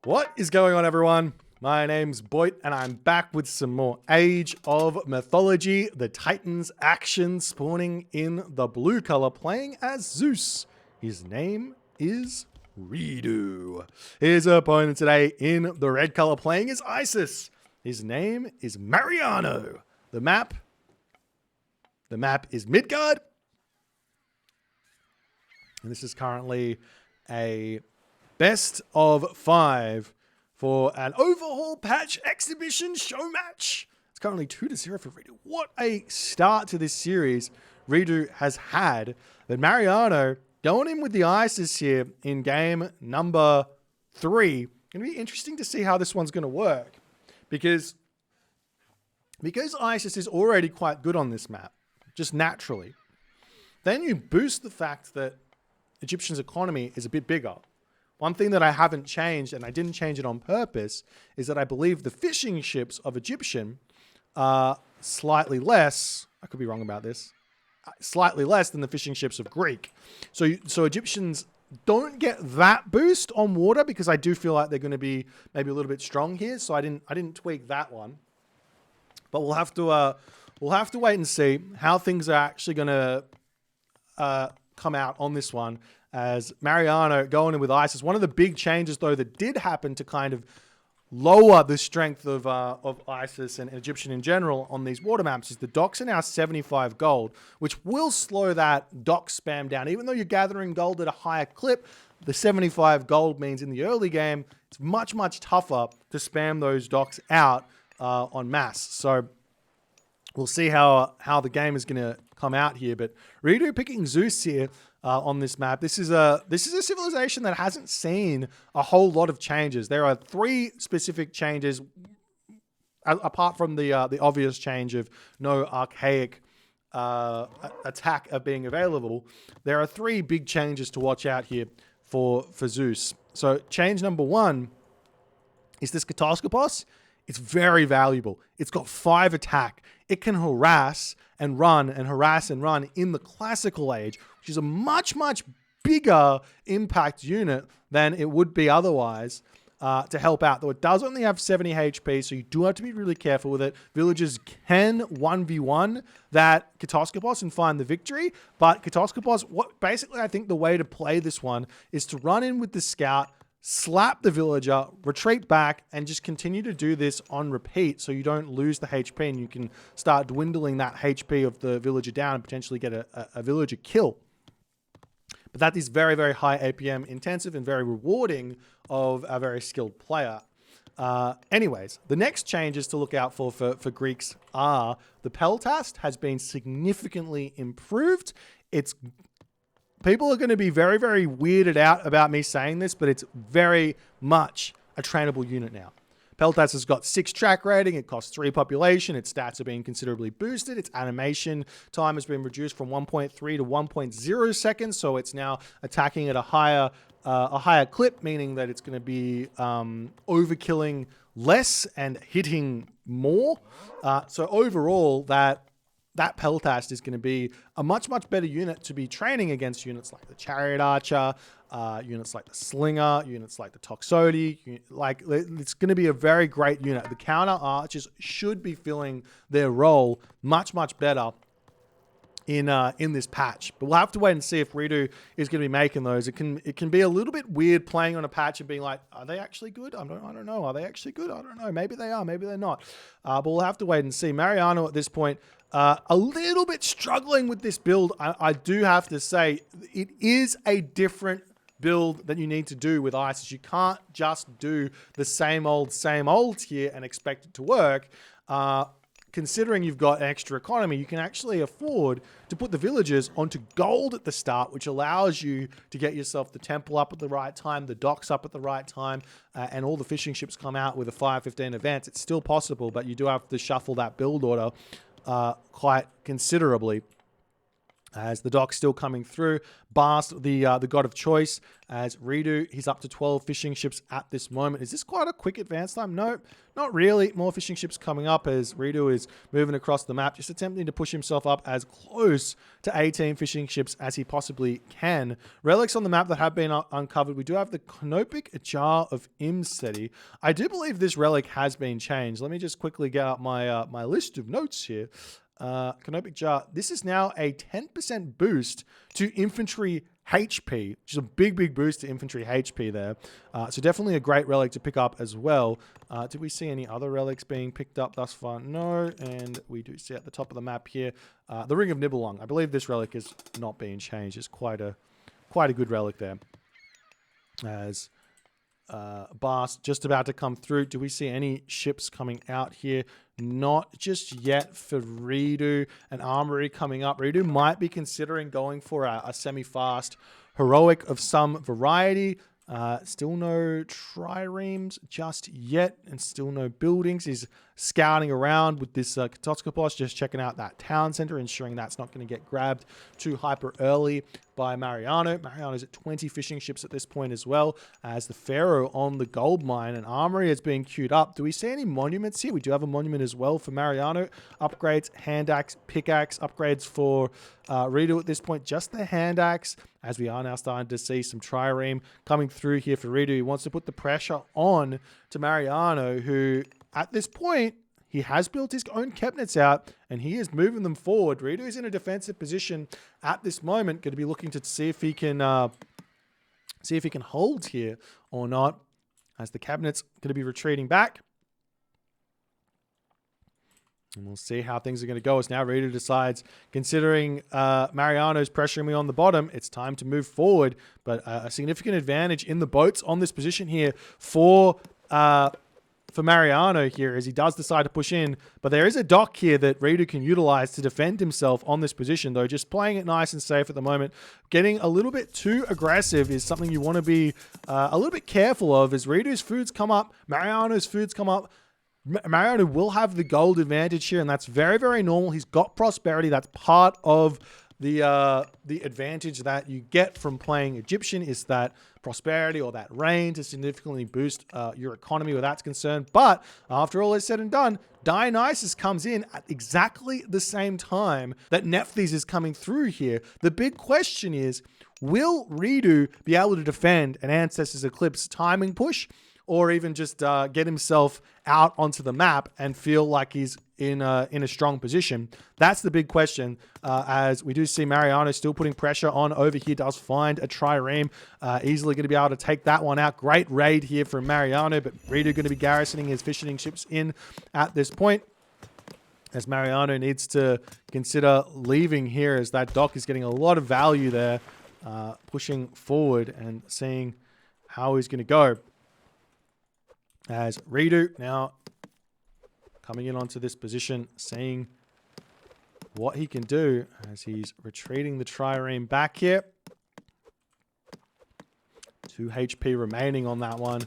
What is going on, everyone? My name's Boit, and I'm back with some more Age of Mythology. The Titans action spawning in the blue color, playing as Zeus. His name is reDo. His opponent today in the red color, playing as Isis. His name is Mariano. The map is Midgard. And this is currently a best of 5 for an overhaul patch exhibition show match. It's currently 2-0 for reDo. What a start to this series reDo has had. But Mariano going in with the Isis here in game number 3. Going to be interesting to see how this one's going to work. Because Isis is already quite good on this map, just naturally. Then you boost the fact that Egyptian's economy is a bit bigger. One thing that I haven't changed, and I didn't change it on purpose, is that I believe the fishing ships of Egyptian are slightly less, I could be wrong about this, slightly less than the fishing ships of Greek. So Egyptians don't get that boost on water because I do feel like they're going to be maybe a little bit strong here. So I didn't tweak that one. But we'll have to wait and see how things are actually going to come out on this one, as Mariano going in with Isis. One of the big changes, though, that did happen to kind of lower the strength of Isis and Egyptian in general on these water maps is the docks are now 75 gold, which will slow that dock spam down. Even though you're gathering gold at a higher clip, the 75 gold means in the early game, it's much, much tougher to spam those docks out on mass. So we'll see how the game is going to come out here. But reDo picking Zeus here on this map. This is a civilization that hasn't seen a whole lot of changes. There are 3 specific changes, apart from the obvious change of no archaic attack of being available. There are 3 big changes to watch out here for Zeus. So change number 1 is this Kataskopos. It's very valuable. It's got 5 attack. It can harass and run and harass and run in the classical age, which is a much, much bigger impact unit than it would be otherwise to help out. Though it does only have 70 HP, so you do have to be really careful with it. Villagers can 1v1 that Kataskopos and find the victory, but Kataskopos, basically I think the way to play this one is to run in with the scout, slap the villager, retreat back, and just continue to do this on repeat so you don't lose the HP and you can start dwindling that HP of the villager down and potentially get a villager kill. But that is very, very high APM intensive and very rewarding of a very skilled player. Anyways, the next changes to look out for Greeks are the Peltast has been significantly improved. People are going to be very, very weirded out about me saying this, but it's very much a trainable unit now. Peltast has got 6 track rating. It costs 3 population. Its stats are being considerably boosted. Its animation time has been reduced from 1.3 to 1.0 seconds. So it's now attacking at a higher clip, meaning that it's going to be overkilling less and hitting more. So overall, that Peltast is going to be a much, much better unit to be training against units like the Chariot Archer, units like the Slinger, units like the Toxotes. It's going to be a very great unit. The counter archers should be filling their role much, much better in this patch. But we'll have to wait and see if reDo is going to be making those. It can be a little bit weird playing on a patch and being like, are they actually good? I don't know. Are they actually good? I don't know. Maybe they are. Maybe they're not. But we'll have to wait and see. Mariano at this point, a little bit struggling with this build. I do have to say it is a different build that you need to do with Isis. You can't just do the same old here and expect it to work. Considering you've got extra economy, you can actually afford to put the villagers onto gold at the start, which allows you to get yourself the temple up at the right time, the docks up at the right time, and all the fishing ships come out with a 5-15 advance. It's still possible, but you do have to shuffle that build order quite considerably. As the dock's still coming through. Bast, the god of choice, as reDo, he's up to 12 fishing ships at this moment. Is this quite a quick advance time? No, not really. More fishing ships coming up as reDo is moving across the map, just attempting to push himself up as close to 18 fishing ships as he possibly can. Relics on the map that have been uncovered. We do have the Canopic Jar of Imseti. I do believe this relic has been changed. Let me just quickly get out my my list of notes here. Canopic Jar. This is now a 10% boost to infantry HP, which is a big boost to infantry HP there. So definitely a great relic to pick up as well. Did we see any other relics being picked up thus far? No. And we do see at the top of the map here, the Ring of Nibelung. I believe this relic is not being changed. It's quite a good relic there. As Bast just about to come through. Do we see any ships coming out here? Not just yet for reDo. An armory coming up. reDo might be considering going for a semi-fast heroic of some variety. Still no triremes just yet, and still no buildings. He's scouting around with this Katoskopos, just checking out that town center, ensuring that's not going to get grabbed too hyper early by Mariano. Mariano's at 20 fishing ships at this point as well, as the Pharaoh on the gold mine. And armory is being queued up. Do we see any monuments here? We do have a monument as well for Mariano. Upgrades, hand axe, pickaxe, upgrades for reDo at this point. Just the hand axe, as we are now starting to see some trireme coming through here for reDo. He wants to put the pressure on to Mariano, who at this point, he has built his own cabinets out and he is moving them forward. reDo is in a defensive position at this moment. Going to be looking to see if he can hold here or not, as the cabinet's going to be retreating back. And we'll see how things are going to go as now reDo decides, considering Mariano's pressuring me on the bottom, it's time to move forward. But a significant advantage in the boats on this position here for Mariano here, as he does decide to push in. But there is a dock here that reDo can utilize to defend himself on this position, though. Just playing it nice and safe at the moment. Getting a little bit too aggressive is something you want to be a little bit careful of, as reDo's foods come up, Mariano's foods come up. Mariano will have the gold advantage here, and that's very normal. He's got prosperity. That's part of the advantage that you get from playing Egyptian, is that prosperity or that rain to significantly boost your economy where that's concerned. But after all is said and done, Dionysus comes in at exactly the same time that Nephthys is coming through here. The big question is, will reDo be able to defend an Ancestors Eclipse timing push, or even just get himself out onto the map and feel like he's in a strong position? That's the big question, as we do see Mariano still putting pressure on over here. Does find a trireme, easily going to be able to take that one out. Great raid here from Mariano, but reDo going to be garrisoning his fishing ships in at this point, as Mariano needs to consider leaving here, as that dock is getting a lot of value there, pushing forward and seeing how he's going to go. As reDo now coming in onto this position, seeing what he can do, as he's retreating the trireme back here. 2 HP remaining on that one.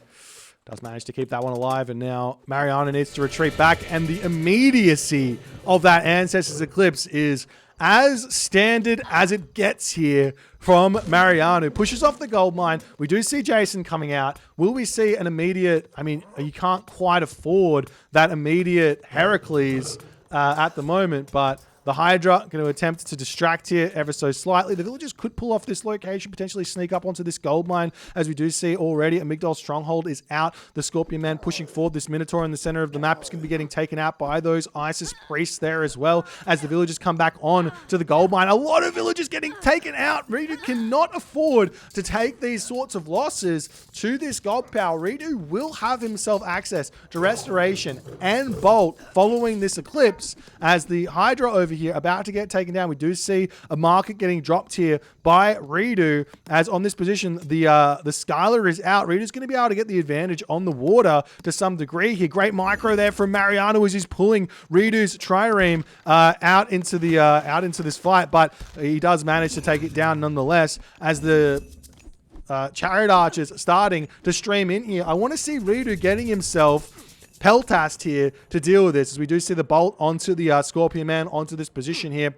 Does manage to keep that one alive, and now Mariano needs to retreat back, and the immediacy of that Ancestors Eclipse is as standard as it gets here from Mariano. Pushes off the gold mine. We do see Jason coming out. Will we see an immediate... I mean, you can't quite afford that immediate Heracles at the moment, but the Hydra going to attempt to distract here ever so slightly. The villagers could pull off this location, potentially sneak up onto this gold mine, as we do see already. Amygdal's stronghold is out. The Scorpion Man pushing forward. This Minotaur in the center of the map is going to be getting taken out by those Isis priests there as well, as the villagers come back on to the gold mine. A lot of villagers getting taken out. reDo cannot afford to take these sorts of losses to this gold power. reDo will have himself access to Restoration and Bolt following this eclipse, as the Hydra over here about to get taken down. We do see a market getting dropped here by reDo, as on this position the Skylar is out. reDo's going to be able to get the advantage on the water to some degree here. Great micro there from Mariano as he's pulling reDo's trireme out into this fight, but he does manage to take it down nonetheless, as the chariot archers starting to stream in here. I want to see reDo getting himself peltast here to deal with this, as we do see the bolt onto the Scorpion Man onto this position here.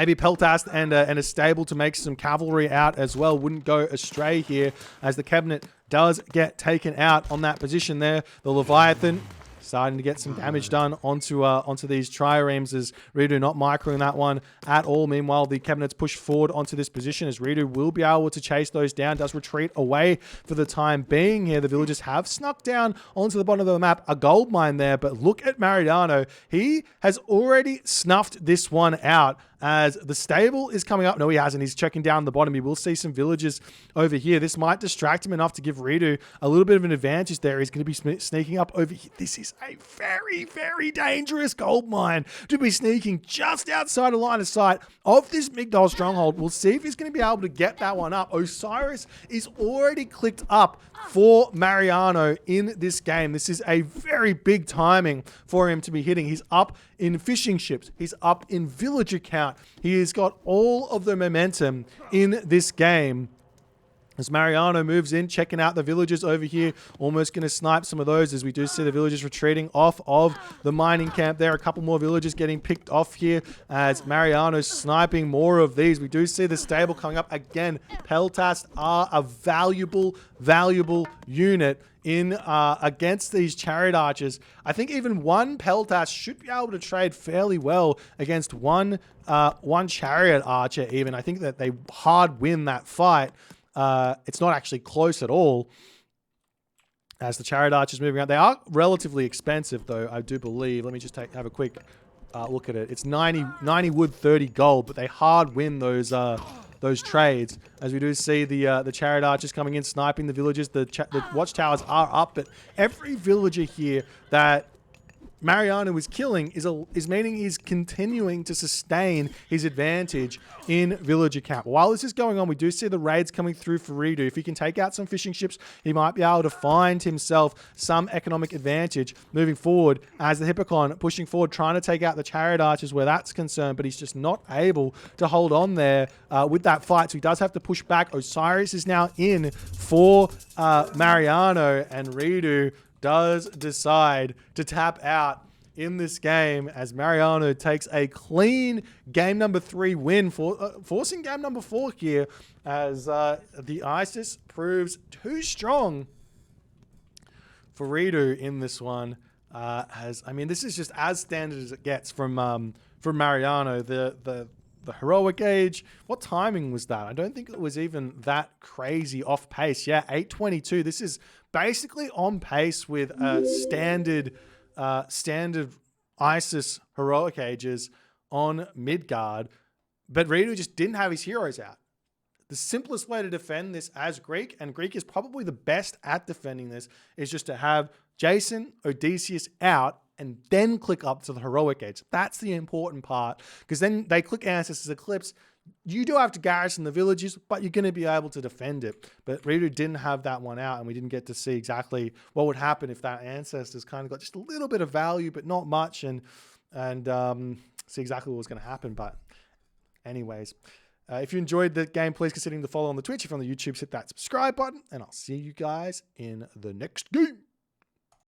Maybe Peltast and a stable to make some cavalry out as well. Wouldn't go astray here as the cabinet does get taken out on that position there. The Leviathan starting to get some damage done onto these triremes as reDo not microing that one at all. Meanwhile, the cabinets push forward onto this position as reDo will be able to chase those down. Does retreat away for the time being here. The villagers have snuck down onto the bottom of the map. A gold mine there, but look at Mariano. He has already snuffed this one out as the stable is coming up. No, he hasn't. He's checking down the bottom. He will see some villagers over here. This might distract him enough to give reDo a little bit of an advantage there. He's going to be sneaking up over here. This is a very, very dangerous gold mine to be sneaking just outside of line of sight of this Migdol stronghold. We'll see if he's going to be able to get that one up. Osiris is already clicked up for Mariano in this game. This is a very big timing for him to be hitting. He's up in fishing ships. He's up in villager count. He has got all of the momentum in this game. As Mariano moves in, checking out the villagers over here, almost going to snipe some of those as we do see the villagers retreating off of the mining camp there. A couple more villagers getting picked off here as Mariano's sniping more of these. We do see the stable coming up again. Peltast are a valuable unit in against these chariot archers. I think even one Peltast should be able to trade fairly well against one chariot archer even. I think that they hard win that fight. It's not actually close at all as the chariot archers moving around. They are relatively expensive though, I do believe. Let me just have a quick look at it. It's 90 wood, 30 gold, but they hard win those trades as we do see the chariot archers coming in, sniping the villagers. The watchtowers are up, but every villager here that Mariano is killing is meaning he's continuing to sustain his advantage in villager cap. While this is going on, we do see the raids coming through for reDo. If he can take out some fishing ships, he might be able to find himself some economic advantage moving forward as the Hippocon pushing forward, trying to take out the chariot archers where that's concerned, but he's just not able to hold on there with that fight. So he does have to push back. Osiris is now in for Mariano, and reDo does decide to tap out in this game as Mariano takes a clean game number 3 win, forcing game number 4 here as the ISIS proves too strong for reDo in this one. I mean, this is just as standard as it gets from Mariano. The heroic age, what timing was that? I don't think it was even that crazy off pace. Yeah, 822. This is basically on pace with standard ISIS heroic ages on Midgard, but reDo just didn't have his heroes out. The simplest way to defend this as Greek, and Greek is probably the best at defending this, is just to have Jason, Odysseus out and then click up to the heroic age. That's the important part, because then they click Ancestors Eclipse. You do have to garrison the villages, but you're going to be able to defend it. But reDo didn't have that one out, and we didn't get to see exactly what would happen if that Ancestors kind of got just a little bit of value, but not much, and see exactly what was going to happen. But anyways, if you enjoyed the game, please consider the follow on the Twitch. If you're on the YouTube, hit that subscribe button, and I'll see you guys in the next game.